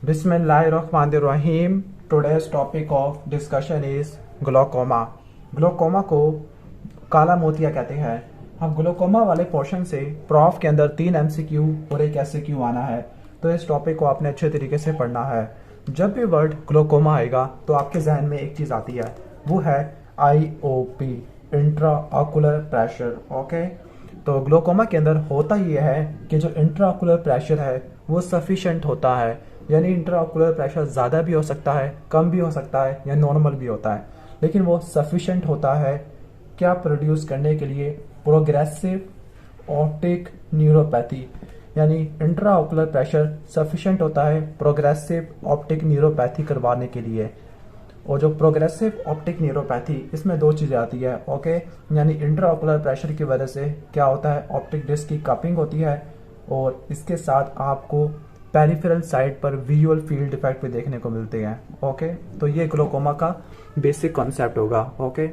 बिस्मिल्लाहिर्रहमानिर्रहीम। Today's topic of discussion is glaucoma. Glaucoma को काला मोतिया कहते हैं। हम ग्लोकोमा वाले पोर्शन से प्रॉफ के अंदर 3 एमसीक्यू और एक एससीक्यू आना है, तो इस टॉपिक को आपने अच्छे तरीके से पढ़ना है। जब भी वर्ड ग्लोकोमा आएगा तो आपके जहन में एक चीज़ आती है, वो है IOP, intra ocular pressure. Okay, तो ग्लोकोमा के अंदर होता यह है कि जो इंट्रा ऑकुलर प्रेशर है वो सफिशेंट होता है, यानी इंट्रा ऑकुलर प्रेशर ज़्यादा भी हो सकता है, कम भी हो सकता है, या नॉर्मल भी होता है, लेकिन वो सफिशेंट होता है क्या प्रोड्यूस करने के लिए प्रोग्रेसिव ऑप्टिक न्यूरोपैथी। यानी इंट्रा ऑकुलर प्रेशर सफिशेंट होता है प्रोग्रेसिव ऑप्टिक न्यूरोपैथी करवाने के लिए। और जो प्रोग्रेसिव ऑप्टिक न्यूरोपैथी, इसमें 2 चीज़ें आती है। ओके, यानी इंट्रा ऑकुलर प्रेशर की वजह से क्या होता है, ऑप्टिक डिस्क की कपिंग होती है, और इसके साथ आपको पेरिफेरल साइड पर विजुअल फील्ड इफेक्ट भी देखने को मिलते हैं। ओके, तो ये ग्लोकोमा का बेसिक कॉन्सेप्ट होगा। ओके,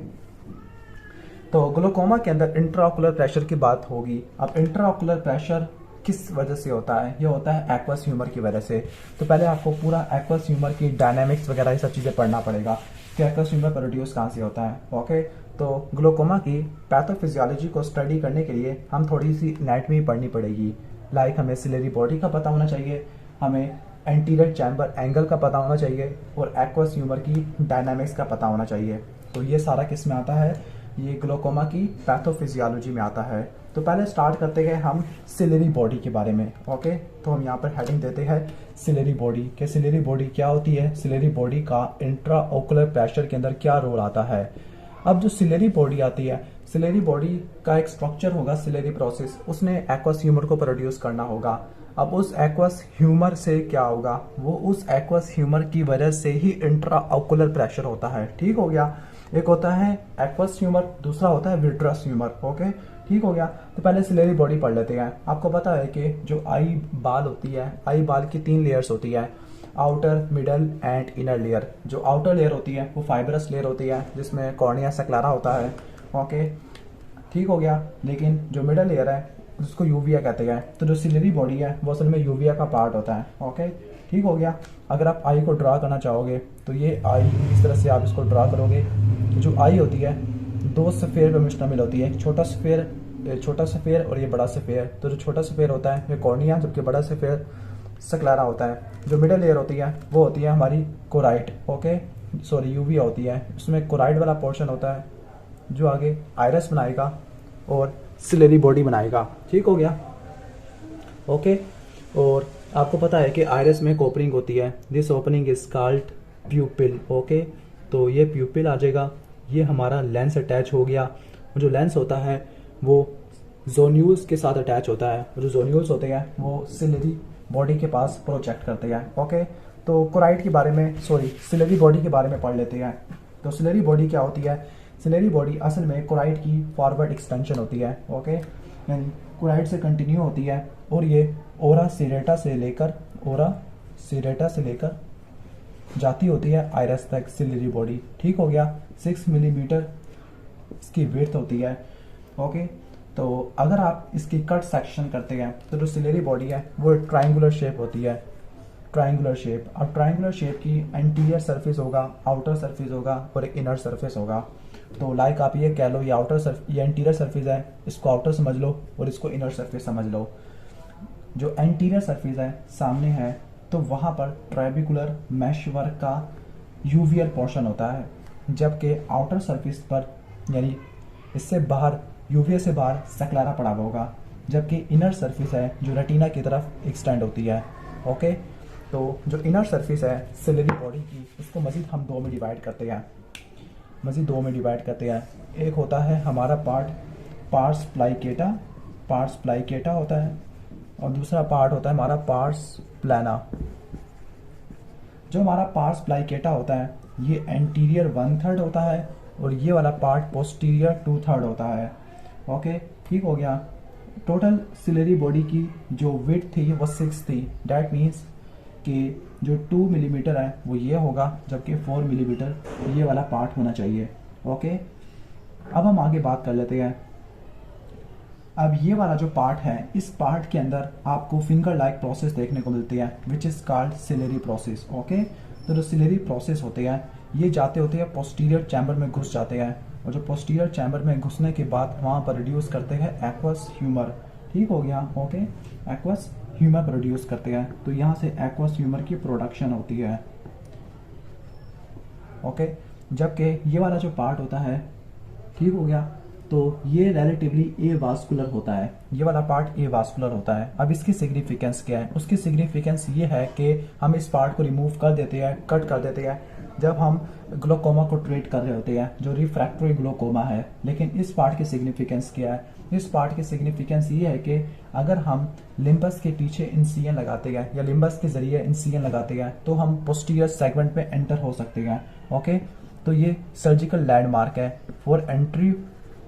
तो ग्लोकोमा के अंदर इंट्राऑकुलर प्रेशर की बात होगी। अब इंट्राऑकुलर प्रेशर किस वजह से होता है? ये होता है एक्वस ह्यूमर की वजह से। तो पहले आपको पूरा एक्वस ह्यूमर की डायनामिक्स वगैरह ये सब चीज़ें पढ़ना पड़ेगा कि एक्वस ह्यूमर प्रोड्यूस कहाँ से होता है। ओके, तो ग्लोकोमा की पैथोफिजियोलॉजी को स्टडी करने के लिए हम थोड़ी सी एनाटॉमी पढ़नी पड़ेगी। लाइक हमें सिलेरी बॉडी का पता होना चाहिए, हमें एंटीरियर चैम्बर एंगल का पता होना चाहिए, और एक्वस ह्यूमर की डायनामिक्स का पता होना चाहिए। तो ये सारा किस में आता है? ये ग्लोकोमा की पैथोफिजियोलॉजी में आता है। तो पहले स्टार्ट करते हैं हम सिलेरी बॉडी के बारे में। ओके, तो हम यहाँ पर हेडिंग देते हैं सिलेरी बॉडी के। सिलेरी बॉडी क्या होती है, सिलेरी बॉडी का इंट्रा ओकुलर प्रेशर के अंदर क्या रोल आता है। अब जो सिलेरी बॉडी आती है, सिलेरी बॉडी का एक स्ट्रक्चर होगा सिलेरी प्रोसेस, उसने एक्वस ह्यूमर को प्रोड्यूस करना होगा। अब उस एक्वस ह्यूमर से क्या होगा, वो उस एक्वस ह्यूमर की वजह से ही इंट्रा ऑकुलर प्रेशर होता है। ठीक हो गया, एक होता है एक्वस ह्यूमर, दूसरा होता है विट्रस ह्यूमर। ओके, ठीक हो गया। तो पहले सिलेरी बॉडी पढ़ लेते हैं। आपको पता है कि जो आई बाल होती है, आई बाल की 3 लेयर्स होती है, outer, middle and inner layer. जो आउटर लेयर होती है वो फाइबरस लेयर होती है, जिसमें कॉर्निया सक्लेरा होता है। ओके, ठीक हो गया। लेकिन जो मिडल लेयर है उसको यूविया कहते हैं। तो जो सिलेरी बॉडी है वो असल में यूविया का पार्ट होता है। ओके, ठीक हो गया। अगर आप आई को ड्रा करना चाहोगे तो ये आई इस तरह से आप इसको ड्रा करोगे। तो जो आई होती है 2 सफ़ेयर पे मुश्तमिल होती है, छोटा सफ़ेयर और ये बड़ा सफ़ेयर। तो जो छोटा सफ़ेयर होता है ये कॉर्निया, जबकि बड़ा सफ़ेयर सक्लेरा होता है। जो मिडल लेयर होती है वो होती है हमारी कोराइड। ओके, सॉरी यूविया होती है, उसमें कोराइड वाला पोर्शन होता है जो आगे आयरस बनाएगा और सिलेरी बॉडी बनाएगा। ठीक हो गया। ओके, और आपको पता है कि आयरस में ओपनिंग होती है, this opening is called प्यूपिल। Okay, तो ये प्यूपिल आ जाएगा, ये हमारा लेंस अटैच हो गया। जो लेंस होता है वो जोन्यूल्स के साथ अटैच होता है, जो जोन्यूल्स होते हैं वो सिलेरी बॉडी के पास प्रोजेक्ट करते हैं। ओके, तो कोराइड के बारे में, सॉरी सिलेरी बॉडी के बारे में पढ़ लेते हैं। तो सिलेरी बॉडी क्या होती है? सिलेरी बॉडी असल में कोराइड की फॉरवर्ड एक्सटेंशन होती है। ओके, यानी कोराइड से कंटिन्यू होती है, और ये ओरा सीरेटा से लेकर जाती होती है आयरस तक सिलेरी बॉडी। ठीक हो गया। 6 मिलीमीटर इसकी विड्थ होती है। ओके, तो अगर आप इसकी कट सेक्शन करते हैं तो जो सिलेरी बॉडी है वो ट्रायंगुलर शेप होती है, ट्रायंगुलर शेप। अब ट्रायंगुलर शेप की एंटीरियर सरफेस होगा, आउटर सरफेस होगा और एक इनर सरफेस होगा। तो लाइक आप ये कह लो ये एंटीरियर सरफेस है, इसको आउटर समझ लो और इसको इनर सरफेस समझ लो। जो एंटीरियर सरफेस है सामने है, तो वहाँ पर ट्रेबिकुलर मैश वर्क का यूवियल पोर्शन होता है, जबकि आउटर सरफेस पर यानी इससे बाहर यूविया से बाहर सक्लेरा पड़ा हुआ होगा, जबकि इनर सरफेस है जो रेटिना की तरफ एक्सटेंड होती है। ओके, तो जो इनर सरफेस है सिलेरी बॉडी की, उसको मज़ीद हम 2 में डिवाइड करते हैं। एक होता है हमारा पार्स प्लाइकेटा होता है, और दूसरा पार्ट होता है हमारा पार्स प्लाना। जो हमारा पार्स प्लाइकेटा होता है ये एंटीरियर 1/3 होता है, और ये वाला पार्ट पोस्टीरियर 2/3 होता है। ओके, ठीक हो गया। टोटल सिलेरी बॉडी की जो विड्थ थी वो 6 थी। डैट मीन्स कि जो 2 मिलीमीटर है वो ये होगा, जबकि 4 मिलीमीटर ये वाला पार्ट होना चाहिए। ओके, अब हम आगे बात कर लेते हैं अब ये वाला जो पार्ट है, इस पार्ट के अंदर आपको फिंगर लाइक प्रोसेस देखने को मिलती है which is called ciliary process. Okay, तो जो सिलेरी प्रोसेस होते हैं ये जाते होते हैं पोस्टीरियर चैम्बर में घुस जाते हैं, और जो पोस्टीरियर चैम्बर में घुसने के बाद वहाँ पर रिड्यूस करते हैं एक्वस ह्यूमर। ठीक हो गया। ओके, एक्वस ह्यूमर प्रोड्यूस करते हैं, तो यहाँ से एक्वस ह्यूमर की प्रोडक्शन होती है। ओके, जबकि ये वाला जो पार्ट होता है, ठीक हो गया, तो ये रिलेटिवली ए वास्कुलर होता है, ये वाला पार्ट ए वास्कुलर होता है। अब इसकी सिग्निफिकेंस क्या है? उसकी सिग्निफिकेंस ये है कि हम इस पार्ट को रिमूव कर देते हैं, कट कर देते हैं जब हम ग्लोकोमा को ट्रीट कर रहे होते हैं, जो रिफ्रैक्टरी ग्लोकोमा है। लेकिन इस पार्ट की सिग्निफिकेंस क्या है? इस पार्ट की सिग्निफिकेंस ये है कि अगर हम लिम्बस के पीछे इंसिजन लगाते हैं या लिम्बस के जरिए इंसिजन लगाते हैं तो हम पोस्टीरियर सेगमेंट में एंटर हो सकते हैं। ओके, तो ये सर्जिकल लैंडमार्क है for entry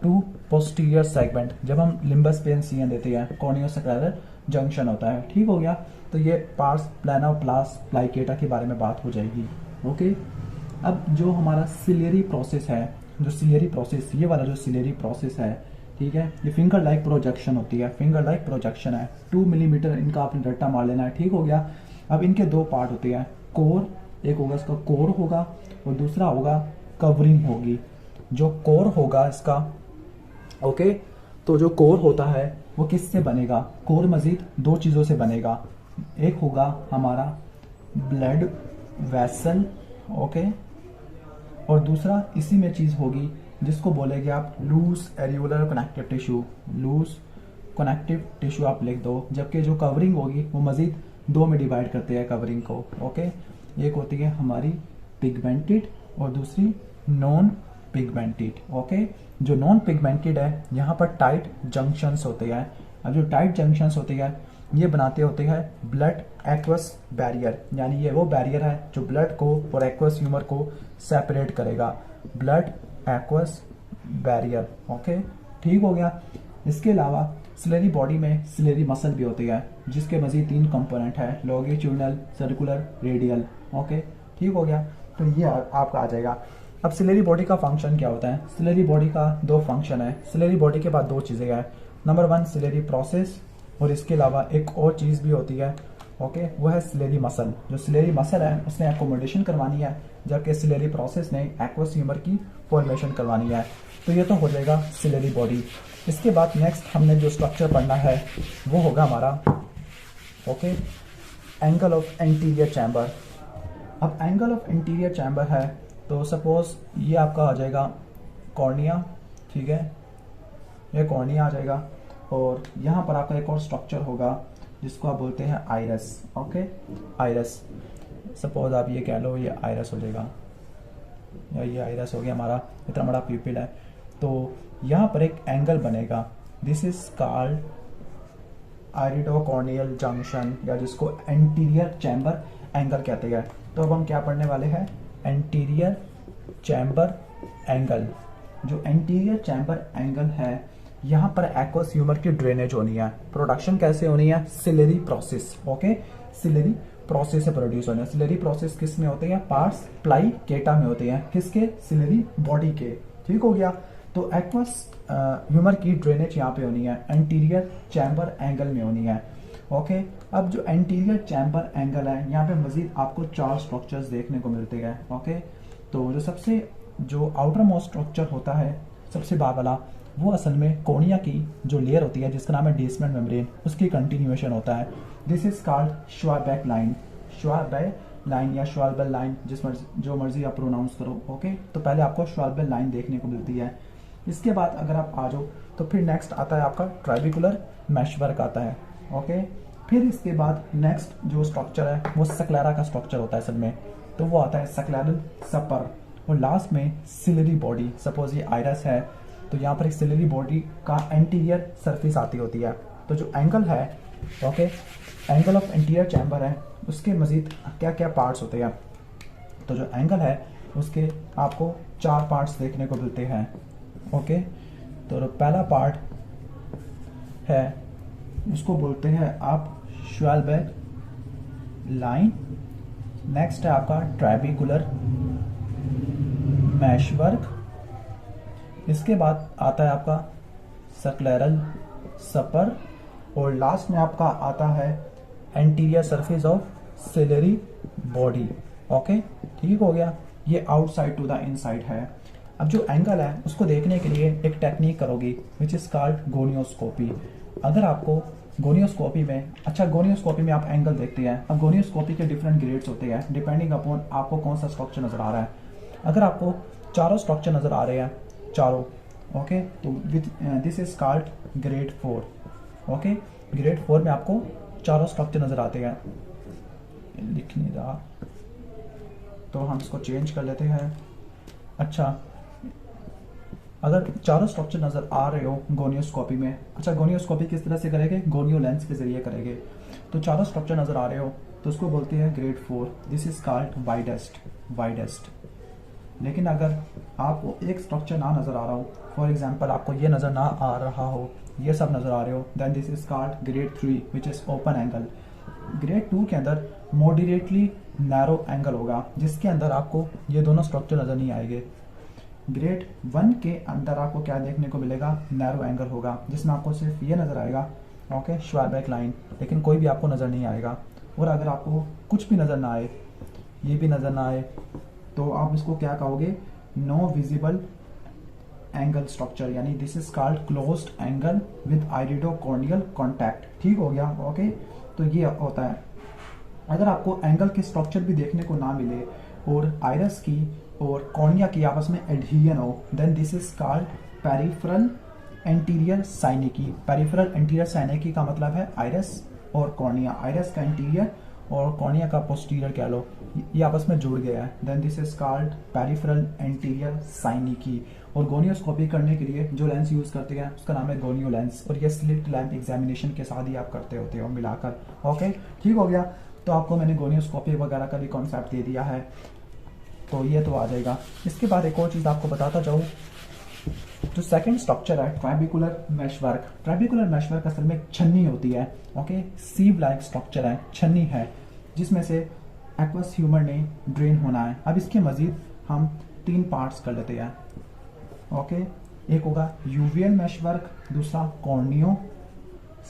to posterior segment. जब हम लिम्बस पे इंसिजन देते हैं, कॉर्नियोसेक्रेलर जंक्शन होता है। ठीक हो गया, तो ये पार्स प्लाना प्लास प्लाइकेटा के बारे में बात हो जाएगी। ओके, अब जो हमारा सिलेरी प्रोसेस है, जो सिलेरी प्रोसेस, ये वाला जो सिलेरी प्रोसेस है, ठीक है, ये फिंगर लाइक प्रोजेक्शन होती है, फिंगर लाइक प्रोजेक्शन है। 2 मिलीमीटर इनका आपने रट्टा मार लेना है। ठीक हो गया। अब इनके दो पार्ट होते हैं, कोर, एक होगा इसका कोर होगा और दूसरा होगा कवरिंग होगी। जो कोर होगा इसका, ओके, तो जो कोर होता है वो किससे बनेगा? कोर मजीद दो चीज़ों से बनेगा। एक होगा हमारा ब्लड वेसल, ओके, और दूसरा इसी में चीज़ होगी जिसको बोलेंगे आप loose areolar connective tissue, loose connective tissue आप लिख दो। जबकि जो कवरिंग होगी वो मजीद दो में डिवाइड करते हैं कवरिंग को। ओके, एक होती है हमारी पिगमेंटेड और दूसरी नॉन पिगमेंटेड। ओके, जो नॉन पिगमेंटेड है यहाँ पर टाइट जंक्शंस होते हैं। अब जो टाइट जंक्शंस होते हैं ये बनाते होते हैं ब्लड एक्वस बैरियर, यानी ये वो बैरियर है जो ब्लड को और एक्वस ह्यूमर को सेपरेट करेगा। Blood aqueous barrier. ओके, ठीक हो गया। इसके अलावा सिलेरी बॉडी में सिलेरी मसल भी होती है जिसके मजीद 3 कंपोनेंट है, लॉन्गिट्यूडनल, सर्कुलर, रेडियल। ओके, ठीक हो गया, तो ये आपका आ जाएगा। अब सिलेरी बॉडी का फंक्शन क्या होता है? सिलेरी बॉडी का 2 फंक्शन है। सिलेरी बॉडी के बाद 2 चीज़ें हैं। नंबर 1 सिलेरी प्रोसेस, और इसके अलावा एक और चीज़ भी होती है, ओके, वो है सिलेरी मसल। जो सिलेरी मसल है उसने एकोमोडेशन करवानी है, जबकि सिलेरी प्रोसेस ने एक्वस ह्यूमर की फॉर्मेशन करवानी है। तो ये तो हो जाएगा सिलेरी बॉडी। इसके बाद नेक्स्ट हमने जो स्ट्रक्चर पढ़ना है वो होगा हमारा, okay, angle of anterior chamber. अब एंगल ऑफ एंटीरियर चैम्बर है तो सपोज ये आपका आ जाएगा कॉर्निया, ठीक है, ये कॉर्निया आ जाएगा, और यहाँ पर आपका एक और स्ट्रक्चर होगा जिसको आप बोलते हैं आइरस। ओके, आइरस, सपोज आप ये कह लो ये आइरस हो जाएगा, या ये आइरस हो गया हमारा, इतना बड़ा प्यूपिल है। तो यहाँ पर एक एंगल बनेगा, दिस इज कॉल्ड आइरिडोकॉर्नियल जंक्शन, या जिसको एंटीरियर चैम्बर एंगल कहते हैं। तो अब हम क्या पढ़ने वाले हैं? Anterior chamber angle. जो एंटीरियर चैम्बर एंगल है यहाँ पर एक्वस ह्यूमर की ड्रेनेज होनी है। प्रोडक्शन कैसे होनी है? Ciliary process. Okay, ciliary process से प्रोड्यूस होने। सिलेरी प्रोसेस किस में होते हैं? पार्स प्लाइकेटा में होते हैं। किसके? सिलेरी बॉडी के। ठीक हो गया। तो एक्वस ह्यूमर की ड्रेनेज यहाँ पे होनी है, एंटीरियर चैम्बर एंगल में होनी है। ओके, अब जो एंटीरियर चैम्बर एंगल है यहाँ पे मजीद आपको 4 स्ट्रक्चर्स देखने को मिलते हैं। ओके, तो जो आउटर मोस्ट स्ट्रक्चर होता है सबसे बाहर वाला, वो असल में कोर्निया की जो लेयर होती है जिसका नाम है बेसमेंट मेम्ब्रेन, उसकी कंटिन्यूएशन होता है। This is called Schwabach line, Schwabach line या श्वाल्बल लाइन, जो मर्जी आप प्रोनाउंस करो। ओके, तो पहले आपको श्वाल्बल लाइन देखने को मिलती है। इसके बाद अगर आप आ जाओ तो फिर नेक्स्ट आता है आपका ट्राइबिकुलर मैशवर्क आता है। ओके, फिर इसके बाद नेक्स्ट जो स्ट्रक्चर है वो सक्लेरा का स्ट्रक्चर होता है असल में, तो वो आता है सक्लेरल सपर, और लास्ट में सिलेरी बॉडी। सपोज ये आइरस है तो यहाँ पर एक सिलेरी बॉडी का एंटीरियर सरफेस आती होती है। तो जो एंगल है, okay, angle of anterior chamber है, उसके मजीद क्या क्या पार्ट्स होते हैं? तो जो एंगल है उसके आपको 4 पार्ट्स देखने को मिलते हैं। ओके, तो पहला पार्ट है उसको बोलते हैं आप श्वाल्बैक लाइन। नेक्स्ट है आपका ट्राइबिकुलर मैशवर्क। इसके बाद आता है आपका सक्लेरल सपर, और लास्ट में आपका आता है anterior surface of ciliary body. Okay, ठीक हो गया। ये आउटसाइड टू द इनसाइड है। अब जो एंगल है उसको देखने के लिए एक टेक्निक करोगी विच इज कॉल्ड गोनियोस्कोपी। अगर आपको गोनियोस्कोपी में, गोनियोस्कोपी में आप एंगल देखते हैं। अब गोनियोस्कोपी के डिफरेंट ग्रेड्स होते हैं डिपेंडिंग अपॉन आपको कौन सा स्ट्रक्चर नजर आ रहा है। अगर आपको चारों स्ट्रक्चर नजर आ रहे हैं, चारों, ओके, तो this is called grade 4। Okay, grade 4 में आपको चारों स्ट्रक्चर नजर आते हैं। लिख नहीं रहा तो हम इसको चेंज कर लेते हैं। अच्छा, अगर चारों स्ट्रक्चर नजर आ रहे हो गोनियोस्कोपी में, गोनियोस्कोपी किस तरह से करेंगे? गोनियो लेंस के जरिए करेंगे। तो चारों स्ट्रक्चर नजर आ रहे हो तो उसको बोलते हैं grade 4। This is called widest. लेकिन अगर आपको एक स्ट्रक्चर ना नजर आ रहा हो, फॉर एग्जाम्पल आपको ये नजर ना आ रहा हो, ये सब नजर आ रहे हो, then this is called grade 3 which is open angle. Grade 2 के अंदर मॉडरेटली नैरो एंगल होगा जिसके अंदर आपको ये दोनों स्ट्रक्चर नजर नहीं आएंगे। ग्रेड 1 के अंदर आपको क्या देखने को मिलेगा? नैरो एंगल होगा जिसमें आपको सिर्फ ये नजर आएगा, ओके, श्वारबैक लाइन, लेकिन कोई भी आपको नजर नहीं आएगा। और अगर आपको कुछ भी नजर ना आए, ये भी नजर ना आए, तो आप इसको क्या कहोगे? नो विजिबल एंगल स्ट्रक्चर, यानी this is called closed angle with iridocorneal contact. ठीक हो गया, ओके। तो ये होता है। अगर आपको एंगल के स्ट्रक्चर भी देखने को ना मिले और आइरस की और कॉर्निया की आपस में एडहिजन हो, then this is called peripheral anterior synechiae. Peripheral anterior synechiae का मतलब है आइरस और कॉर्निया, आइरस का इंटीरियर और कॉर्निया का पोस्टीरियर कह लो, ये आपस में जुड़ गया है, then this is called peripheral anterior synechiae. और गोनियोस्कोपी करने के लिए जो लेंस यूज करते हैं उसका नाम है गोनियो लेंस, और ये स्लिट लैंप एग्जामिनेशन के साथ ही आप करते होते हो मिलाकर। ओके, ठीक हो गया। तो आपको मैंने गोनियोस्कोपी वगैरह का भी कॉन्सेप्ट दे दिया है, तो ये तो आ जाएगा। इसके बाद एक और चीज़ आपको बताता जाऊँ, जो सेकंड स्ट्रक्चर है ट्राइबिकुलर मैशवर्क। ट्राइबिकुलर मैशवर्क असल में एक छन्नी होती है, ओके, सीव लाइक स्ट्रक्चर है, छन्नी है, जिसमें से एक्वस ह्यूमर ने ड्रेन होना है। अब इसके मजीद हम 3 पार्ट्स कर लेते हैं, ओके। एक होगा यूवियल मैशवर्क, दूसरा कॉर्नियो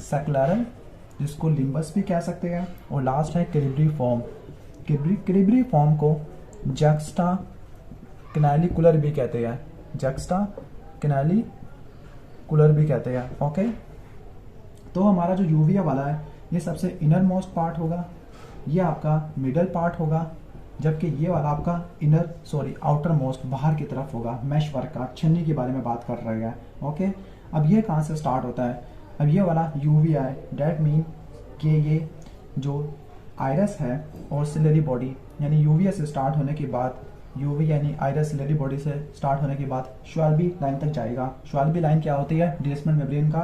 सेक्युलरल जिसको लिम्बस भी कह सकते हैं, और लास्ट है कैलिब्री फॉर्म। कैलिब्री फॉर्म को जैक्स्टा कैनालिकुलर भी कहते हैं, जैक्स्टा कैनालिकुलर भी कहते हैं, ओके। तो हमारा जो यूविया वाला है ये सबसे इनर मोस्ट पार्ट होगा, ये आपका मिडल पार्ट होगा, जबकि ये वाला आपका आउटर मोस्ट बाहर की तरफ होगा। मैश वर्क का छन्नी के बारे में बात कर रहे हैं, ओके। अब ये कहाँ से स्टार्ट होता है? अब ये वाला यूविया है, डेट मीन कि ये जो आइरस है और सिलरी बॉडी, यानी यूविया से स्टार्ट होने के बाद, यूवी यानी आइरस सिलरी बॉडी से स्टार्ट होने के बाद श्वाल्बी लाइन तक जाएगा। श्वाल्बी लाइन क्या होती है? डेस्मंड मेम्ब्रेन का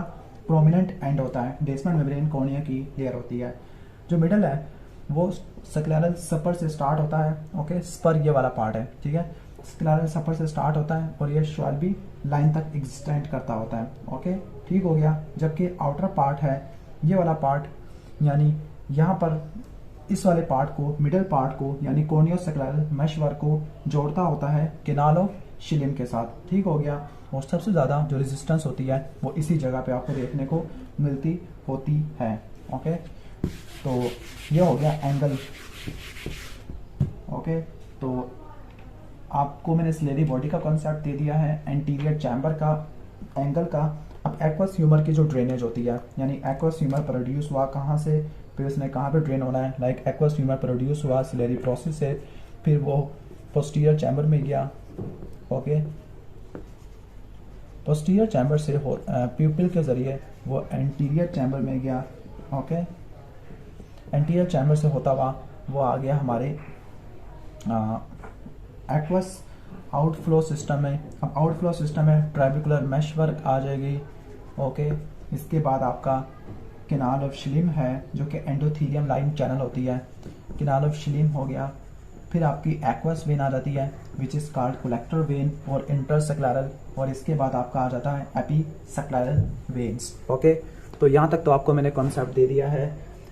प्रोमिनेंट एंड होता है। डेस्मंड मेम्ब्रेन कॉर्निया की लेयर होती है। जो मिडल है वो स्क्लेरल सपर से स्टार्ट होता है, ओके। स्पर ये वाला पार्ट है, ठीक है। स्क्लेरल सपर से स्टार्ट होता है और ये श्वाल्बी लाइन तक एग्जिस्टेंट करता होता है, ओके, ठीक हो गया। जबकि आउटर पार्ट है ये वाला पार्ट, यानी यहाँ पर इस वाले पार्ट को, मिडल पार्ट को, यानी कॉर्नियोसेक्युलर मैशवर्क को जोड़ता होता है केनाल ऑफ शिलिम के साथ, ठीक हो गया। और सबसे ज़्यादा जो रेजिस्टेंस होती है वो इसी जगह पे आपको देखने को मिलती होती है, ओके। तो ये हो गया एंगल, ओके। तो आपको मैंने स्लेरी बॉडी का कॉन्सेप्ट दे दिया है, एंटीरियर चैम्बर का, एंगल का। अब एक्वस ह्यूमर की जो ड्रेनेज होती है, यानी एक्वस ह्यूमर प्रोड्यूस हुआ कहाँ से, फिर उसने कहाँ पे ड्रेन होना है। लाइक एक्वस ह्यूमर प्रोड्यूस हुआ सिलेरी प्रोसेस से, फिर वो पोस्टीरियर चैम्बर में गया, ओके। पोस्टीरियर चैम्बर से प्यूपिल के जरिए वो एंटीरियर चैम्बर में गया, ओके। एंटीरियर चैम्बर से होता हुआ वो आ गया हमारे एक्वस आउटफ्लो सिस्टम में। अब आउटफ्लो सिस्टम में ट्राइबिकुलर मैशवर्क आ जाएगी, ओके। इसके बाद आपका केनाल ऑफ शिलिम है जो कि एंडोथीलियम लाइन चैनल होती है, केनाल ऑफ शिलिम हो गया। फिर आपकी एक्वस वेन आ जाती है which is called collector when और इंटरसेक्युलरल, और इसके बाद आपका आ जाता है एपीसेक्युलरल वेन्स, ओके। तो यहाँ तक तो आपको मैंने कॉन्सेप्ट दे दिया है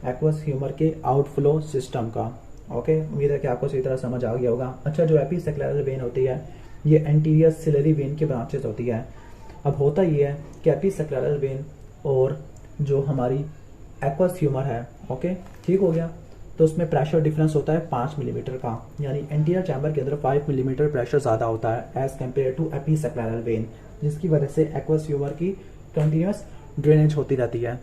एक्वस ह्यूमर के आउटफ्लो सिस्टम का, ओके। उम्मीद है कि आपको सही तरह समझ आ गया होगा। अच्छा, जो एपीसेक्युलरल वेन होती है ये एंटीरियर सिलरी वेन की ब्रांचेस होती है। अब होता ये है कि एपीसेक्युलरल वेन और जो हमारी एक्वस ह्यूमर है, ओके, ठीक हो गया। तो उसमें प्रेशर डिफरेंस होता है 5 मिलीमीटर का, यानी एंटीरियर चैम्बर के अंदर 5 मिलीमीटर प्रेशर ज़्यादा होता है एज कम्पेयर टू एपीसेक्राल वेन, जिसकी वजह से एक्वस ह्यूमर की कंटिन्यूस ड्रेनेज होती रहती है।